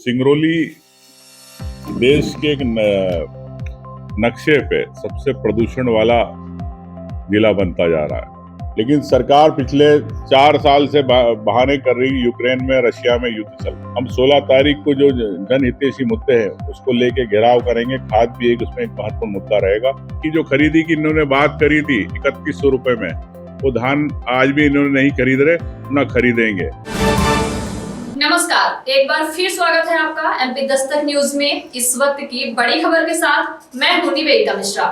सिंगरौली देश के एक नक्शे पे सबसे प्रदूषण वाला जिला बनता जा रहा है, लेकिन सरकार पिछले 4 साल से बहाने कर रही है। यूक्रेन में, रशिया में युद्ध चल रहा है। हम 16 तारीख को जो जनहितैषी मुद्दे हैं उसको लेके घेराव करेंगे। खाद भी उसमें एक महत्वपूर्ण मुद्दा रहेगा कि जो खरीदी की इन्होंने बात करी थी 3100 रुपए में, वो धान आज भी इन्होंने नहीं खरीद रहे, न खरीदेंगे। नमस्कार, एक बार फिर स्वागत है आपका एमपी दस्तक न्यूज में। इस वक्त की बड़ी खबर के साथ मैं हूं निवेदिता मिश्रा।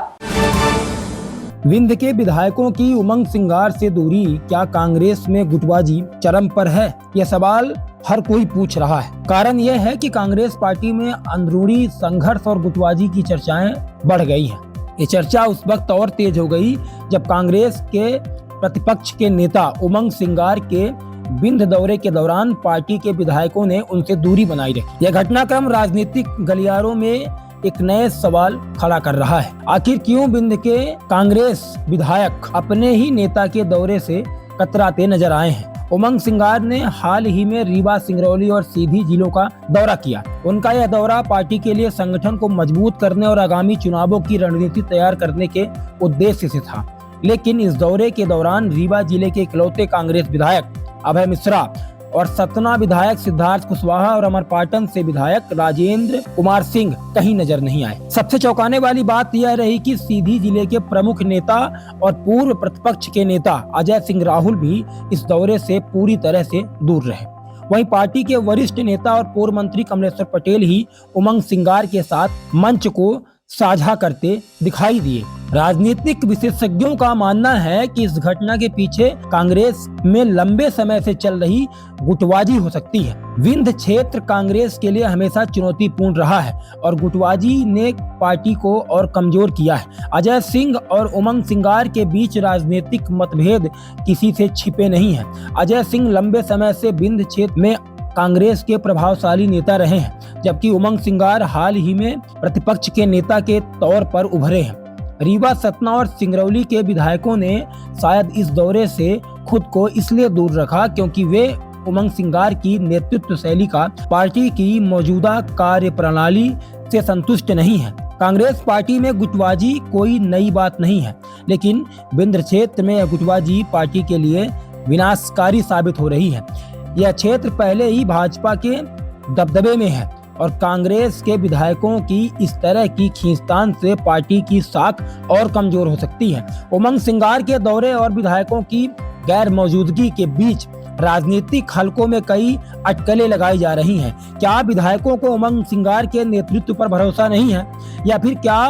विंध्य के विधायकों की उमंग सिंगार से दूरी, क्या कांग्रेस में गुटबाजी चरम पर है? यह सवाल हर कोई पूछ रहा है। कारण यह है कि कांग्रेस पार्टी में अंदरूनी संघर्ष और गुटबाजी की चर्चाएं बढ़ गई हैं। ये चर्चा उस वक्त और तेज हो गई जब कांग्रेस के प्रतिपक्ष के नेता उमंग सिंगार के विंध्य दौरे के दौरान पार्टी के विधायकों ने उनसे दूरी बनाई रखी। यह घटनाक्रम राजनीतिक गलियारों में एक नए सवाल खड़ा कर रहा है। आखिर क्यों विंध्य के कांग्रेस विधायक अपने ही नेता के दौरे से कतराते नजर आए हैं? उमंग सिंगार ने हाल ही में रीवा, सिंगरौली और सीधी जिलों का दौरा किया। उनका यह दौरा पार्टी के लिए संगठन को मजबूत करने और आगामी चुनावों की रणनीति तैयार करने के उद्देश्य से था। लेकिन इस दौरे के दौरान रीवा जिले के इकलौते कांग्रेस विधायक अभय मिश्रा और सतना विधायक सिद्धार्थ कुशवाहा और अमरपाटन से विधायक राजेंद्र कुमार सिंह कहीं नजर नहीं आए। सबसे चौंकाने वाली बात यह रही कि सीधी जिले के प्रमुख नेता और पूर्व प्रतिपक्ष के नेता अजय सिंह राहुल भी इस दौरे से पूरी तरह से दूर रहे। वहीं पार्टी के वरिष्ठ नेता और पूर्व मंत्री कमलेश्वर पटेल ही उमंग सिंगार के साथ मंच को साझा करते दिखाई दिए। राजनीतिक विशेषज्ञों का मानना है कि इस घटना के पीछे कांग्रेस में लंबे समय से चल रही गुटबाजी हो सकती है। विंध्य क्षेत्र कांग्रेस के लिए हमेशा चुनौतीपूर्ण रहा है और गुटबाजी ने पार्टी को और कमजोर किया है। अजय सिंह और उमंग सिंगार के बीच राजनीतिक मतभेद किसी से छिपे नहीं है। अजय सिंह लंबे समय से विंध्य क्षेत्र में कांग्रेस के प्रभावशाली नेता रहे हैं, जबकि उमंग सिंगार हाल ही में प्रतिपक्ष के नेता के तौर पर उभरे हैं। रीवा, सतना और सिंगरौली के विधायकों ने शायद इस दौरे से खुद को इसलिए दूर रखा क्योंकि वे उमंग सिंगार की नेतृत्व शैली का पार्टी की मौजूदा कार्यप्रणाली से संतुष्ट नहीं है। कांग्रेस पार्टी में गुटबाजी कोई नई बात नहीं है, लेकिन विंध्य क्षेत्र में यह गुटबाजी पार्टी के लिए विनाशकारी साबित हो रही है। यह क्षेत्र पहले ही भाजपा के दबदबे में है और कांग्रेस के विधायकों की इस तरह की खींचतान से पार्टी की साख और कमजोर हो सकती है। उमंग सिंगार के दौरे और विधायकों की गैर मौजूदगी के बीच राजनीतिक हलकों में कई अटकलें लगाई जा रही हैं। क्या विधायकों को उमंग सिंगार के नेतृत्व पर भरोसा नहीं है, या फिर क्या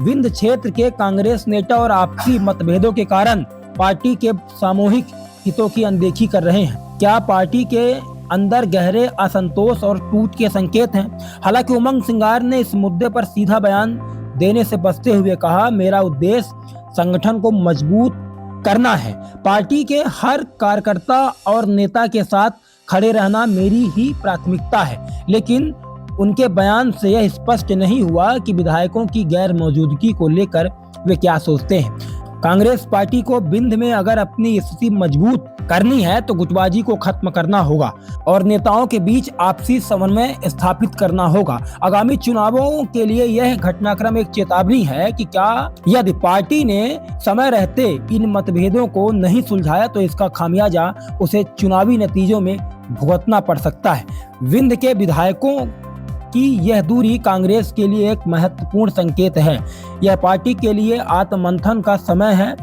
विंध्य क्षेत्र के कांग्रेस नेता और आपसी मतभेदों के कारण पार्टी के सामूहिक हितों की अनदेखी कर रहे हैं? क्या पार्टी के अंदर गहरे असंतोष और टूट के संकेत हैं? हालांकि उमंग सिंगार ने इस मुद्दे पर सीधा बयान देने से बचते हुए कहा, मेरा उद्देश्य संगठन को मजबूत करना है। पार्टी के हर कार्यकर्ता और नेता के साथ खड़े रहना मेरी ही प्राथमिकता है। लेकिन उनके बयान से यह स्पष्ट नहीं हुआ कि विधायकों की गैर मौजूदगी को लेकर वे क्या सोचते हैं। कांग्रेस पार्टी को विंध्य में अगर अपनी स्थिति मजबूत करनी है तो गुटबाजी को खत्म करना होगा और नेताओं के बीच आपसी समन्वय स्थापित करना होगा। आगामी चुनावों के लिए यह घटनाक्रम एक चेतावनी है कि क्या यदि पार्टी ने समय रहते इन मतभेदों को नहीं सुलझाया तो इसका खामियाजा उसे चुनावी नतीजों में भुगतना पड़ सकता है। विंध्य के विधायकों की यह दूरी कांग्रेस के लिए एक महत्वपूर्ण संकेत है। यह पार्टी के लिए आत्ममंथन का समय है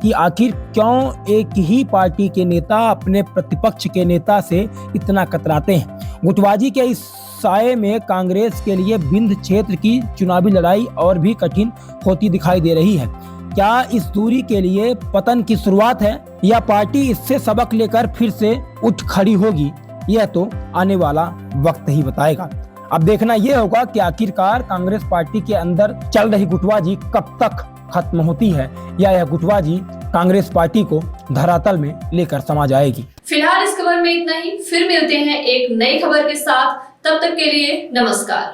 कि आखिर क्यों एक ही पार्टी के नेता अपने प्रतिपक्ष के नेता से इतना कतराते हैं। गुटबाजी के इस साये में कांग्रेस के लिए विंध्य क्षेत्र की चुनावी लड़ाई और भी कठिन होती दिखाई दे रही है। क्या इस दूरी के लिए पतन की शुरुआत है या पार्टी इससे सबक लेकर फिर से उठ खड़ी होगी? यह तो आने वाला वक्त ही बताएगा। अब देखना यह होगा कि आखिरकार कांग्रेस पार्टी के अंदर चल रही गुटबाजी कब तक खत्म होती है या यह गुटबाजी कांग्रेस पार्टी को धरातल में लेकर समा जाएगी। फिलहाल इस खबर में इतना ही। फिर मिलते हैं एक नई खबर के साथ। तब तक के लिए नमस्कार।